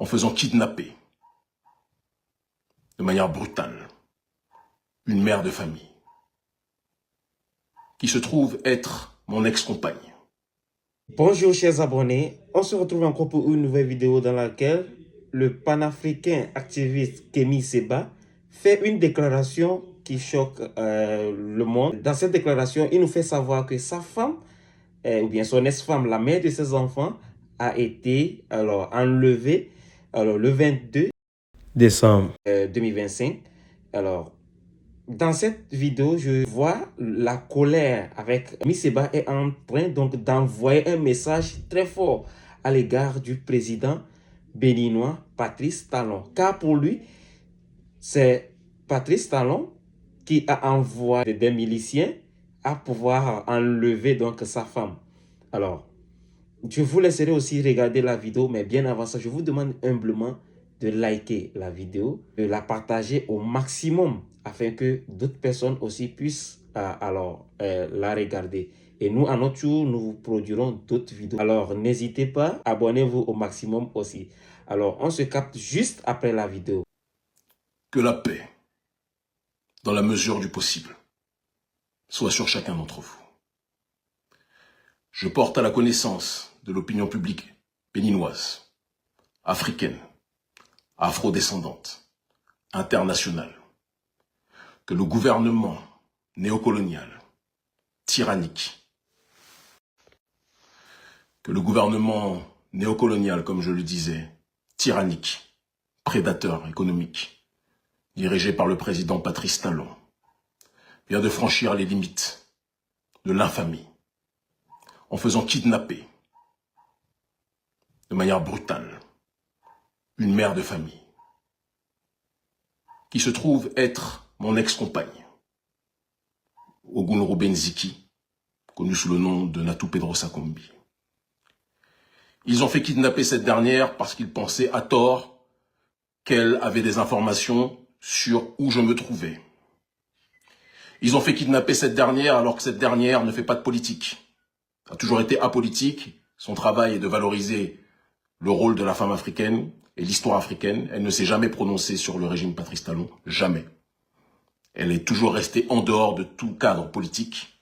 en faisant kidnapper de manière brutale une mère de famille qui se trouve être mon ex-compagne. Bonjour chers abonnés, on se retrouve encore pour une nouvelle vidéo dans laquelle le panafricain activiste Kémy Séba fait une déclaration qui choque le monde. Dans cette déclaration, il nous fait savoir que sa femme, ou bien son ex-femme, la mère de ses enfants, a été enlevée le 22 décembre 2025. Dans cette vidéo, je vois la colère avec Kémy Séba est en train donc d'envoyer un message très fort à l'égard du président béninois Patrice Talon. Car pour lui, c'est Patrice Talon qui a envoyé des miliciens à pouvoir enlever donc sa femme. Alors, je vous laisserai aussi regarder la vidéo, mais bien avant ça, je vous demande humblement de liker la vidéo, de la partager au maximum afin que d'autres personnes aussi puissent la regarder. Et nous, à notre tour, nous vous produirons d'autres vidéos. Alors, n'hésitez pas, abonnez-vous au maximum aussi. Alors, on se capte juste après la vidéo. Que la paix, dans la mesure du possible, soit sur chacun d'entre vous. Je porte à la connaissance de l'opinion publique béninoise, africaine, afro-descendante, internationale, que le gouvernement néocolonial, tyrannique, comme je le disais, tyrannique, prédateur économique, dirigé par le président Patrice Talon, vient de franchir les limites de l'infamie en faisant kidnapper de manière brutale une mère de famille qui se trouve être mon ex-compagne, Ogunro Benziki, connu sous le nom de Natou Pedrosa Kombi. Ils ont fait kidnapper cette dernière parce qu'ils pensaient à tort qu'elle avait des informations sur où je me trouvais. Ils ont fait kidnapper cette dernière alors que cette dernière ne fait pas de politique. A toujours été apolitique. Son travail est de valoriser le rôle de la femme africaine et l'histoire africaine. Elle ne s'est jamais prononcée sur le régime Patrice Talon. Jamais. Elle est toujours restée en dehors de tout cadre politique.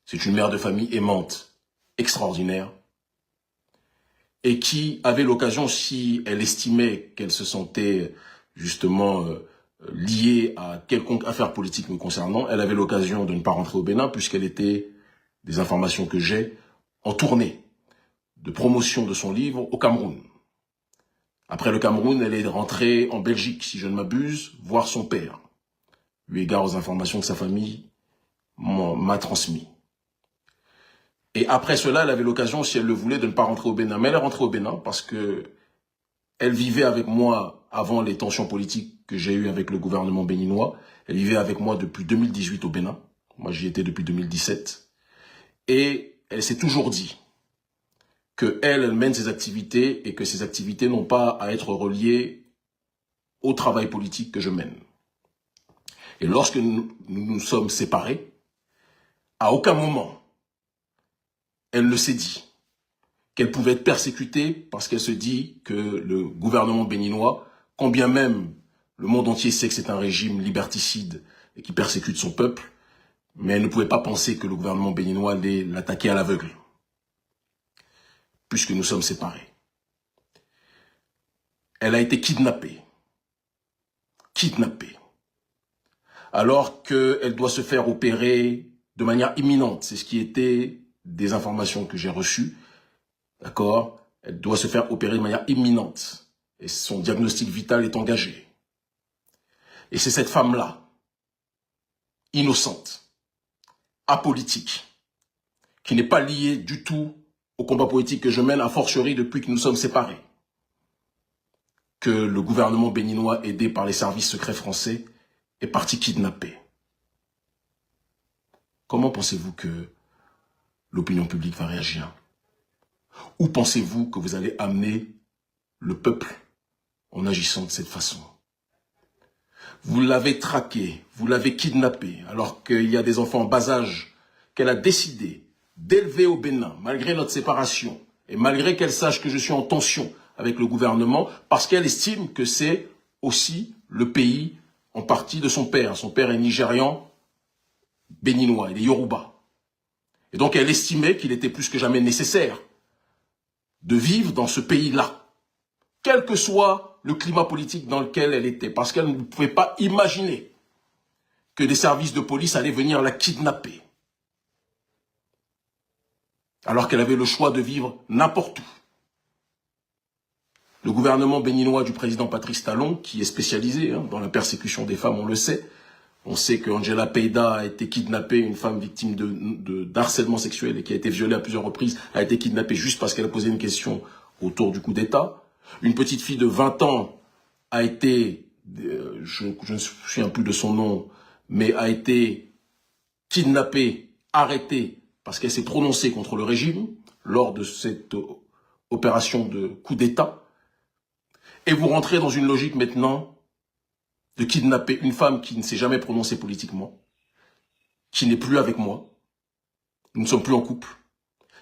C'est une mère de famille aimante, extraordinaire, et qui avait l'occasion, si elle estimait qu'elle se sentait justement liée à quelconque affaire politique me concernant, elle avait l'occasion de ne pas rentrer au Bénin puisqu'elle était, des informations que j'ai, en tournée de promotion de son livre au Cameroun. Après le Cameroun, elle est rentrée en Belgique, si je ne m'abuse, voir son père, eu égard aux informations que sa famille m'a transmises. Et après cela, elle avait l'occasion, si elle le voulait, de ne pas rentrer au Bénin. Mais elle est rentrée au Bénin parce que elle vivait avec moi avant les tensions politiques que j'ai eues avec le gouvernement béninois. Elle vivait avec moi depuis 2018 au Bénin. Moi, j'y étais depuis 2017. Et elle s'est toujours dit qu'elle mène ses activités et que ces activités n'ont pas à être reliées au travail politique que je mène. Et lorsque nous sommes séparés, à aucun moment, elle ne s'est dit qu'elle pouvait être persécutée parce qu'elle se dit que le gouvernement béninois, quand bien même le monde entier sait que c'est un régime liberticide et qui persécute son peuple, mais elle ne pouvait pas penser que le gouvernement béninois allait l'attaquer à l'aveugle, puisque nous sommes séparés. Elle a été kidnappée, alors qu'elle doit se faire opérer de manière imminente. C'est ce qui était des informations que j'ai reçues, d'accord? Elle doit se faire opérer de manière imminente, et son diagnostic vital est engagé. Et c'est cette femme-là, innocente, apolitique, qui n'est pas liée du tout au combat politique que je mène, a fortiori depuis que nous sommes séparés, que le gouvernement béninois, aidé par les services secrets français, est parti kidnapper. Comment pensez-vous que l'opinion publique va réagir? Où pensez-vous que vous allez amener le peuple en agissant de cette façon? Vous l'avez traqué, vous l'avez kidnappé, alors qu'il y a des enfants en bas âge qu'elle a décidé d'élever au Bénin, malgré notre séparation, et malgré qu'elle sache que je suis en tension avec le gouvernement parce qu'elle estime que c'est aussi le pays en partie de son père. Son père est nigérian, béninois, il est Yoruba. Et donc elle estimait qu'il était plus que jamais nécessaire de vivre dans ce pays-là, quel que soit le climat politique dans lequel elle était, parce qu'elle ne pouvait pas imaginer que des services de police allaient venir la kidnapper, alors qu'elle avait le choix de vivre n'importe où. Le gouvernement béninois du président Patrice Talon, qui est spécialisé dans la persécution des femmes, on le sait. On sait qu'Angela Peyda a été kidnappée, une femme victime d'harcèlement sexuel et qui a été violée à plusieurs reprises, a été kidnappée juste parce qu'elle a posé une question autour du coup d'État. Une petite fille de 20 ans a été, je ne me souviens plus de son nom, mais a été kidnappée, arrêtée, parce qu'elle s'est prononcée contre le régime lors de cette opération de coup d'État. Et vous rentrez dans une logique maintenant de kidnapper une femme qui ne s'est jamais prononcée politiquement, qui n'est plus avec moi, nous ne sommes plus en couple,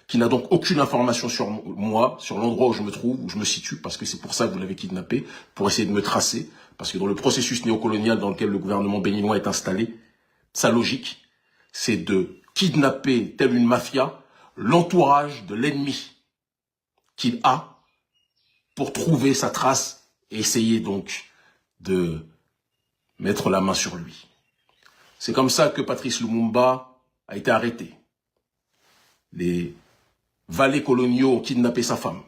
qui n'a donc aucune information sur moi, sur l'endroit où je me trouve, où je me situe, parce que c'est pour ça que vous l'avez kidnappée, pour essayer de me tracer, parce que dans le processus néocolonial dans lequel le gouvernement béninois est installé, sa logique, c'est de kidnapper, telle une mafia, l'entourage de l'ennemi qu'il a pour trouver sa trace et essayer donc de mettre la main sur lui. C'est comme ça que Patrice Lumumba a été arrêté. Les valets coloniaux ont kidnappé sa femme,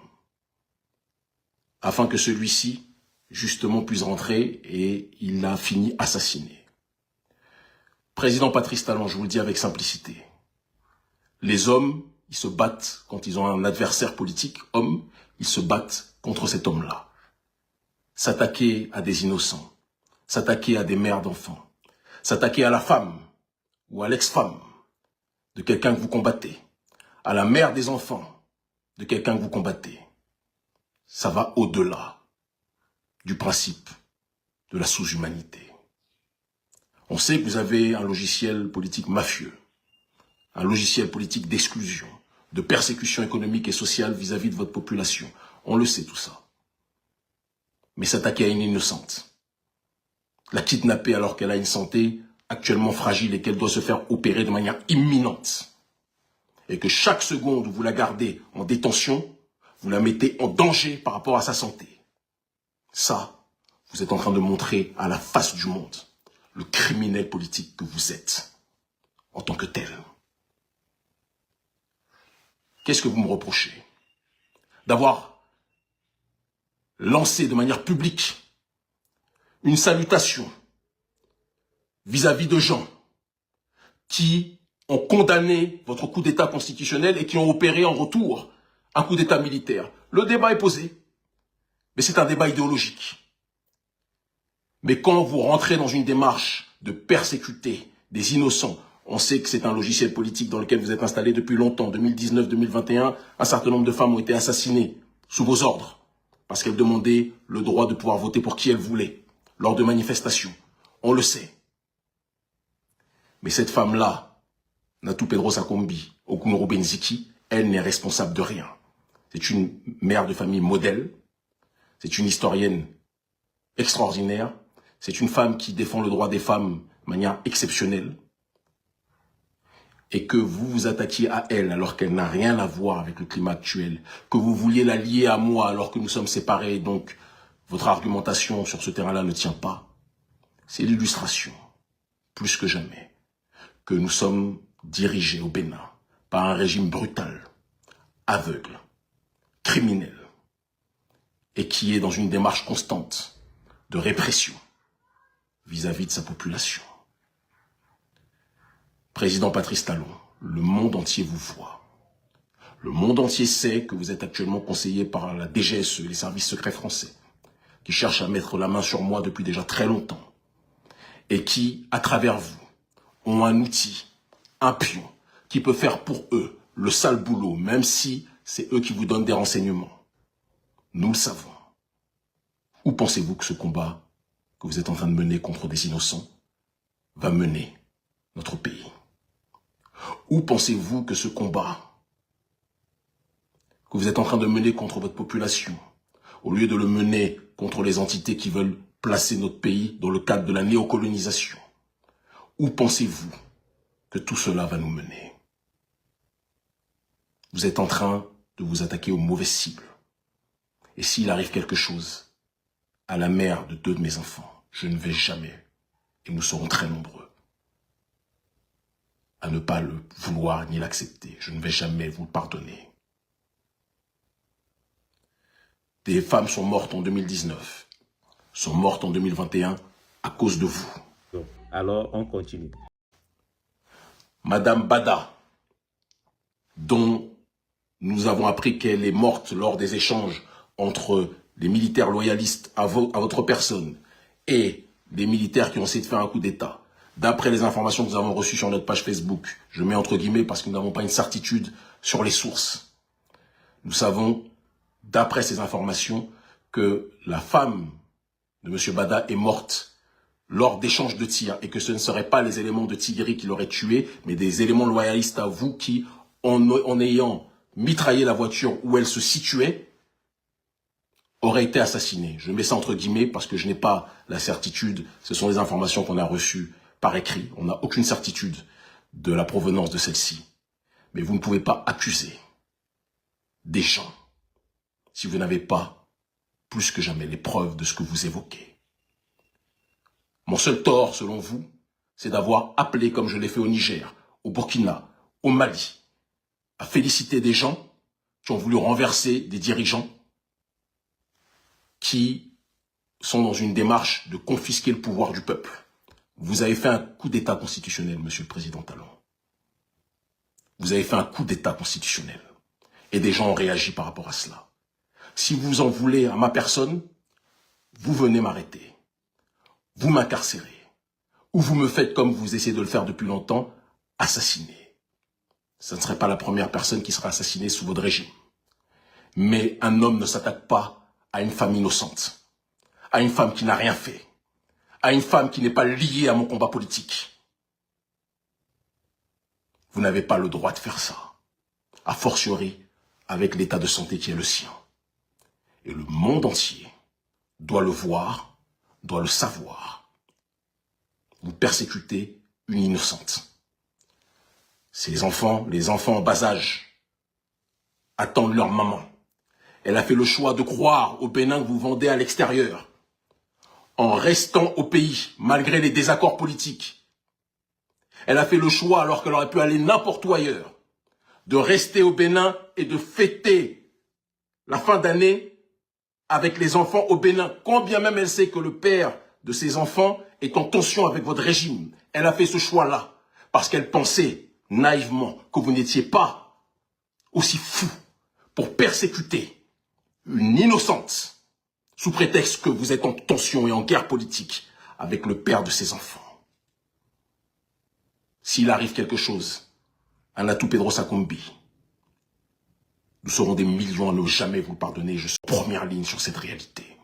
afin que celui-ci, justement, puisse rentrer, et il l'a fini assassiné. Président Patrice Talon, je vous le dis avec simplicité, les hommes, ils se battent quand ils ont un adversaire politique, homme, ils se battent contre cet homme-là. S'attaquer à des innocents, s'attaquer à des mères d'enfants, s'attaquer à la femme ou à l'ex-femme de quelqu'un que vous combattez, à la mère des enfants de quelqu'un que vous combattez, ça va au-delà du principe de la sous-humanité. On sait que vous avez un logiciel politique mafieux, un logiciel politique d'exclusion, de persécution économique et sociale vis-à-vis de votre population. On le sait tout ça. Mais s'attaquer à une innocente, la kidnapper alors qu'elle a une santé actuellement fragile et qu'elle doit se faire opérer de manière imminente, et que chaque seconde où vous la gardez en détention, vous la mettez en danger par rapport à sa santé. Ça, vous êtes en train de montrer à la face du monde le criminel politique que vous êtes en tant que tel. Qu'est-ce que vous me reprochez? D'avoir lancé de manière publique une salutation vis-à-vis de gens qui ont condamné votre coup d'État constitutionnel et qui ont opéré en retour un coup d'État militaire. Le débat est posé, mais c'est un débat idéologique. Mais quand vous rentrez dans une démarche de persécuter des innocents, on sait que c'est un logiciel politique dans lequel vous êtes installé depuis longtemps, 2019-2021, un certain nombre de femmes ont été assassinées sous vos ordres, parce qu'elles demandaient le droit de pouvoir voter pour qui elles voulaient, lors de manifestations. On le sait. Mais cette femme-là, Natou Pedrosa Kombi, Okunoro Benziki, elle n'est responsable de rien. C'est une mère de famille modèle, c'est une historienne extraordinaire, c'est une femme qui défend le droit des femmes de manière exceptionnelle, et que vous vous attaquiez à elle alors qu'elle n'a rien à voir avec le climat actuel, que vous vouliez la lier à moi alors que nous sommes séparés, donc votre argumentation sur ce terrain-là ne tient pas. C'est l'illustration, plus que jamais, que nous sommes dirigés au Bénin par un régime brutal, aveugle, criminel, et qui est dans une démarche constante de répression vis-à-vis de sa population. Président Patrice Talon, le monde entier vous voit. Le monde entier sait que vous êtes actuellement conseillé par la DGSE, les services secrets français, qui cherchent à mettre la main sur moi depuis déjà très longtemps, et qui, à travers vous, ont un outil, un pion, qui peut faire pour eux le sale boulot, même si c'est eux qui vous donnent des renseignements. Nous le savons. Où pensez-vous que ce combat que vous êtes en train de mener contre des innocents va mener notre pays? Où pensez-vous que ce combat que vous êtes en train de mener contre votre population, au lieu de le mener contre les entités qui veulent placer notre pays dans le cadre de la néocolonisation? Où pensez-vous que tout cela va nous mener? Vous êtes en train de vous attaquer aux mauvaises cibles. Et s'il arrive quelque chose à la mère de 2 de mes enfants, je ne vais jamais, et nous serons très nombreux, à ne pas le vouloir ni l'accepter. Je ne vais jamais vous le pardonner. Des femmes sont mortes en 2019, sont mortes en 2021 à cause de vous. Alors, on continue. Madame Bada, dont nous avons appris qu'elle est morte lors des échanges entre les militaires loyalistes à votre personne et des militaires qui ont essayé de faire un coup d'État. D'après les informations que nous avons reçues sur notre page Facebook, je mets entre guillemets parce que nous n'avons pas une certitude sur les sources. Nous savons, d'après ces informations, que la femme de M. Bada est morte lors d'échanges de tirs et que ce ne seraient pas les éléments de Tigri qui l'auraient tué, mais des éléments loyalistes à vous qui, en ayant mitraillé la voiture où elle se situait, auraient été assassinés. Je mets ça entre guillemets parce que je n'ai pas la certitude. Ce sont des informations qu'on a reçues par écrit. On n'a aucune certitude de la provenance de celle-ci. Mais vous ne pouvez pas accuser des gens si vous n'avez pas plus que jamais les preuves de ce que vous évoquez. Mon seul tort, selon vous, c'est d'avoir appelé, comme je l'ai fait au Niger, au Burkina, au Mali, à féliciter des gens qui ont voulu renverser des dirigeants qui sont dans une démarche de confisquer le pouvoir du peuple. Vous avez fait un coup d'État constitutionnel, Monsieur le Président Talon. Vous avez fait un coup d'État constitutionnel. Et des gens ont réagi par rapport à cela. Si vous en voulez à ma personne, vous venez m'arrêter. Vous m'incarcérez. Ou vous me faites comme vous essayez de le faire depuis longtemps, assassiner. Ce ne serait pas la première personne qui sera assassinée sous votre régime. Mais un homme ne s'attaque pas à une femme innocente, à une femme qui n'a rien fait, à une femme qui n'est pas liée à mon combat politique. Vous n'avez pas le droit de faire ça, a fortiori avec l'état de santé qui est le sien. Et le monde entier doit le voir, doit le savoir. Vous persécutez une innocente. Les enfants en bas âge attendent leur maman. Elle a fait le choix de croire au Bénin que vous vendez à l'extérieur, en restant au pays, malgré les désaccords politiques. Elle a fait le choix, alors qu'elle aurait pu aller n'importe où ailleurs, de rester au Bénin et de fêter la fin d'année avec les enfants au Bénin, quand bien même elle sait que le père de ses enfants est en tension avec votre régime. Elle a fait ce choix-là, parce qu'elle pensait naïvement que vous n'étiez pas aussi fou pour persécuter une innocente, sous prétexte que vous êtes en tension et en guerre politique avec le père de ses enfants. S'il arrive quelque chose à Natou Pedrosa Kombi, nous serons des millions à ne jamais vous pardonner. Je suis en première ligne sur cette réalité.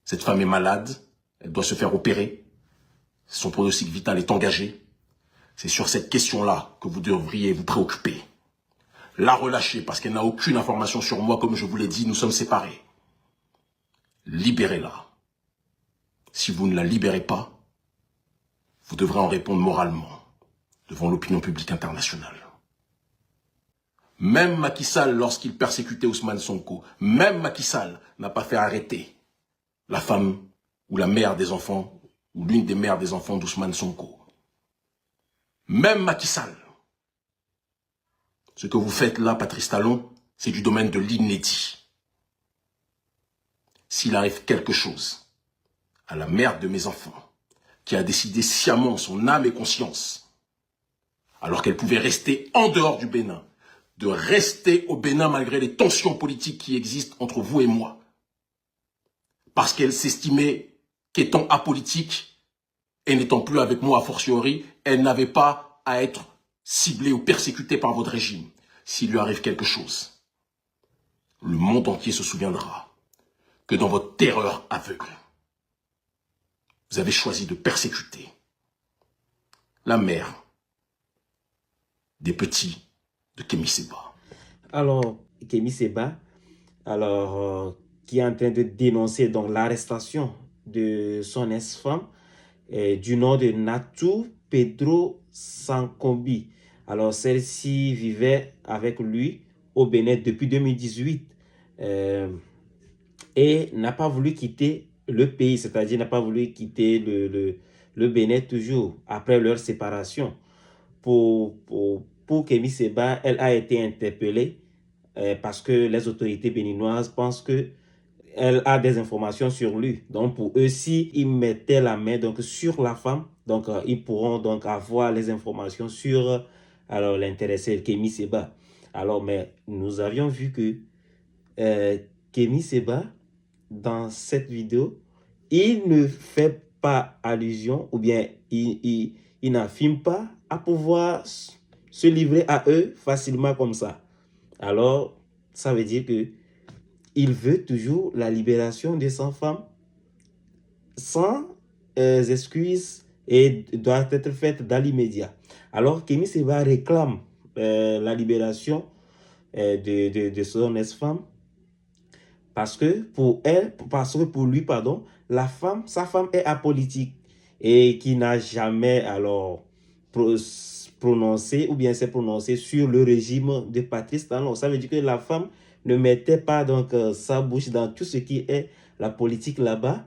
Cette femme est malade, elle doit se faire opérer, son pronostic vital est engagé. C'est sur cette question-là que vous devriez vous préoccuper. La relâcher parce qu'elle n'a aucune information sur moi, comme je vous l'ai dit, nous sommes séparés. Libérez-la. Si vous ne la libérez pas, vous devrez en répondre moralement devant l'opinion publique internationale. Même Macky Sall, lorsqu'il persécutait Ousmane Sonko, même Macky Sall n'a pas fait arrêter la femme ou la mère des enfants, ou l'une des mères des enfants d'Ousmane Sonko. Même Macky Sall. Ce que vous faites là, Patrice Talon, c'est du domaine de l'inédit. S'il arrive quelque chose à la mère de mes enfants, qui a décidé sciemment son âme et conscience, alors qu'elle pouvait rester en dehors du Bénin, de rester au Bénin malgré les tensions politiques qui existent entre vous et moi, parce qu'elle s'estimait qu'étant apolitique et n'étant plus avec moi a fortiori, elle n'avait pas à être ciblée ou persécutée par votre régime. S'il lui arrive quelque chose, le monde entier se souviendra que dans votre terreur aveugle, vous avez choisi de persécuter la mère des petits de Kémy Séba. Alors, Kémy Séba, alors, qui est en train de dénoncer donc l'arrestation de son ex-femme du nom de Natou Pedro Sankombi. Alors, celle-ci vivait avec lui au Bénin depuis 2018 et n'a pas voulu quitter le pays, c'est-à-dire n'a pas voulu quitter le Bénin toujours après leur séparation. Pour Kémy Séba, elle a été interpellée parce que les autorités béninoises pensent que elle a des informations sur lui. Donc, pour eux, s'ils mettaient la main donc, sur la femme, donc, ils pourront donc avoir les informations sur l'intéressé Kémy Séba. Alors, mais nous avions vu que Kémy Séba, dans cette vidéo, il ne fait pas allusion ou bien il n'affirme pas à pouvoir se livrer à eux facilement comme ça. Alors, ça veut dire que il veut toujours la libération de sa femme sans excuses et doit être faite dans l'immédiat. Alors, Kémy Séba réclame la libération de son ex-femme parce que pour lui, pardon, sa femme est apolitique et qui n'a jamais prononcé ou bien s'est prononcé sur le régime de Patrice Talon. Ça veut dire que la femme ne mettait pas donc sa bouche dans tout ce qui est la politique là-bas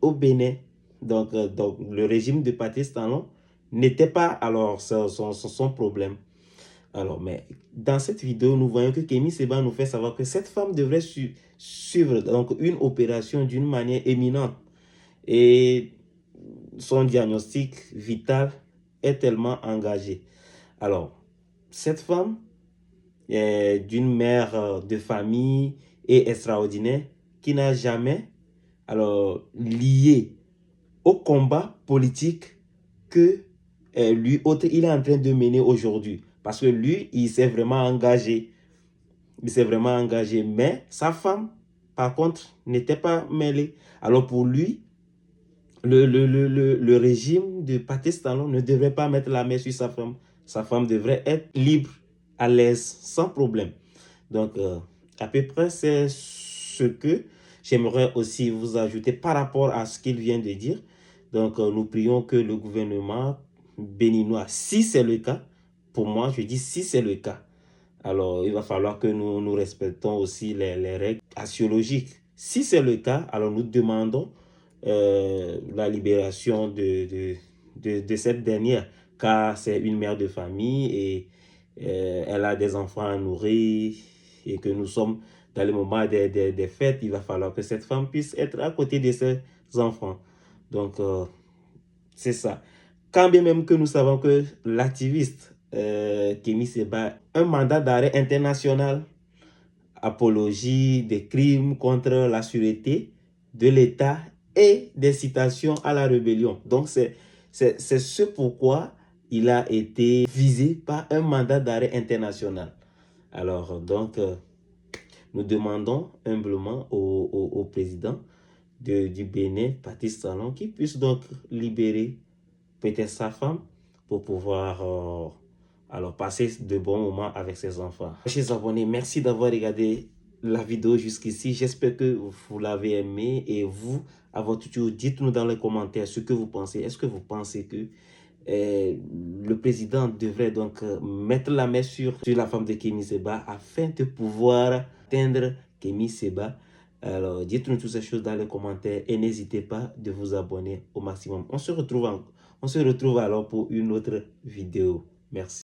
au Bénin. Donc, le régime de Patrice Talon n'était pas alors son problème. Alors, mais dans cette vidéo, nous voyons que Kémy Séba nous fait savoir que cette femme devrait suivre donc une opération d'une manière éminente. Et son diagnostic vital est tellement engagé. Alors, cette femme est d'une mère de famille et extraordinaire qui n'a jamais lié au combat politique que lui autre il est en train de mener aujourd'hui. Parce que lui, il s'est vraiment engagé. Il s'est vraiment engagé. Mais sa femme, par contre, n'était pas mêlée. Alors pour lui, le régime de Patrice Talon ne devrait pas mettre la main sur sa femme. Sa femme devrait être libre, à l'aise, sans problème. Donc, à peu près, c'est ce que j'aimerais aussi vous ajouter par rapport à ce qu'il vient de dire. Donc, nous prions que le gouvernement béninois, si c'est le cas, pour moi, je dis si c'est le cas, alors il va falloir que nous respectons aussi les règles axiologiques. Si c'est le cas, alors nous demandons la libération de cette dernière, car c'est une mère de famille et elle a des enfants à nourrir et que nous sommes dans le moment des fêtes. Il va falloir que cette femme puisse être à côté de ses enfants. Donc, c'est ça. Quand bien même que nous savons que l'activiste Kémy Séba a un mandat d'arrêt international, apologie des crimes contre la sûreté de l'État et des citations à la rébellion. Donc, c'est ce pourquoi il a été visé par un mandat d'arrêt international. Alors, donc, nous demandons humblement au président du Bénin, Patrice Talon, qui puisse donc libérer peut-être sa femme pour pouvoir passer de bons moments avec ses enfants. Chers abonnés, merci d'avoir regardé la vidéo jusqu'ici. J'espère que vous l'avez aimé et vous, à votre tour, dites-nous dans les commentaires ce que vous pensez. Est-ce que vous pensez que le président devrait donc mettre la main sur la femme de Kémy Séba afin de pouvoir atteindre Kémy Séba? Alors, dites-nous toutes ces choses dans les commentaires et n'hésitez pas de vous abonner au maximum. On se retrouve alors pour une autre vidéo. Merci.